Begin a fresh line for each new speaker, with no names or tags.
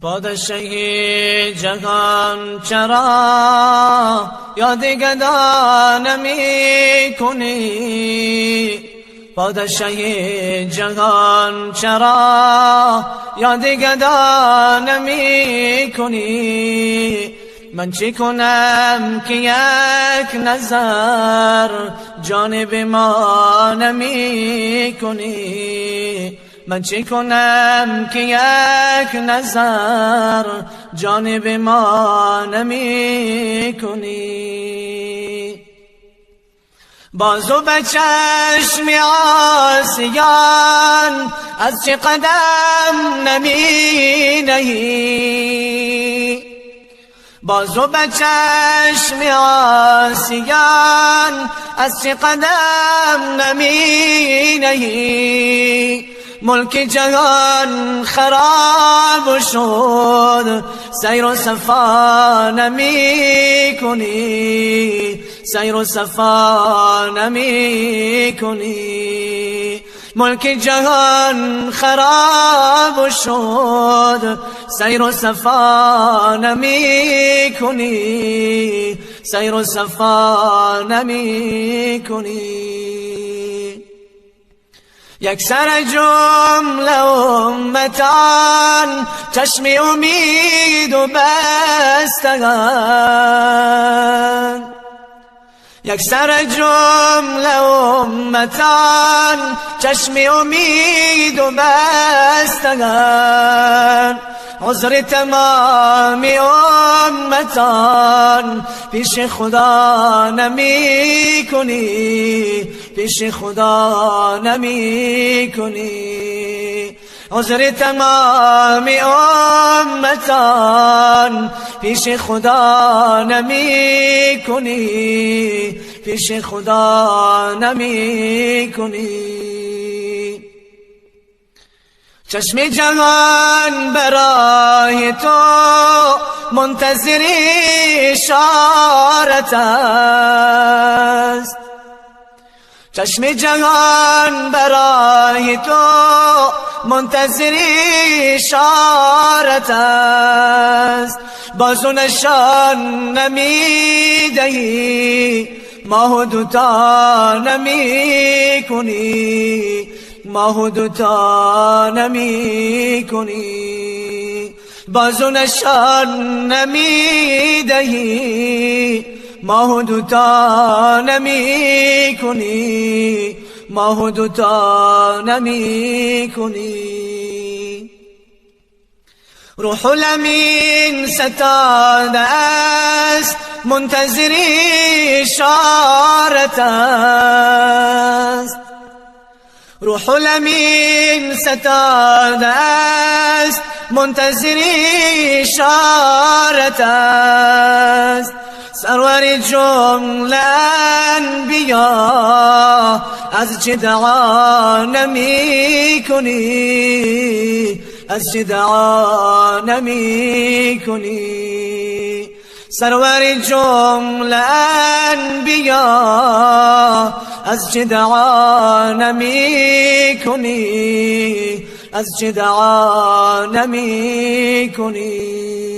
پادشاهی جهان چرا یاد گدا نمی کنی؟ پادشاهی جهان چرا یاد گدا نمی کنی؟ من چه کنم که یک نظر جانب ما نمی کنی؟ من چه کنم که یک نظر جانب ما نمی کنی؟ بازو به چشم عاصیان از چه قدم نمی نهی؟ بازو به چشم عاصیان از چه قدم نمی نهی؟ ملک جهان خراب شد سیر و صفا نمی کنی؟ سیر و صفا نمی کنی؟ ملک جهان خراب شد سیر و صفا نمی کنی؟ سیر و صفا نمی کنی؟ یک سر جمله امتان چشم امید و بستگان، یک سر جمله امتان چشم امید و بستگان، عذر تمام امتان پیش خدا نمی کنی؟ پیش خدا نمی کنی؟ عذر تمام امتان پیش خدا نمی کنی؟ پیش خدا نمی کنی؟ چشم جهان برای تو منتظر اشارت است، چشم جهان برای تو منتظر اشارت است. بازو نشان نمی دهی، ماه دوتا نمی کنی؟ ماه دوتا نمی کنی؟ بازو نشان نمی دهی، ماه دوتا نمی کنی؟ ماه دوتا نمی کنی؟ روح الامین ستاده است منتظر اشارت است، روح الامین ستاده است منتظر اشارت است. سرور جمله انبیا از چه دعا نمی کنی؟ از چه دعا نمی کنی؟ سرور جمله انبیا از چه دعا نمی کنی؟ از چه دعا نمی کنی؟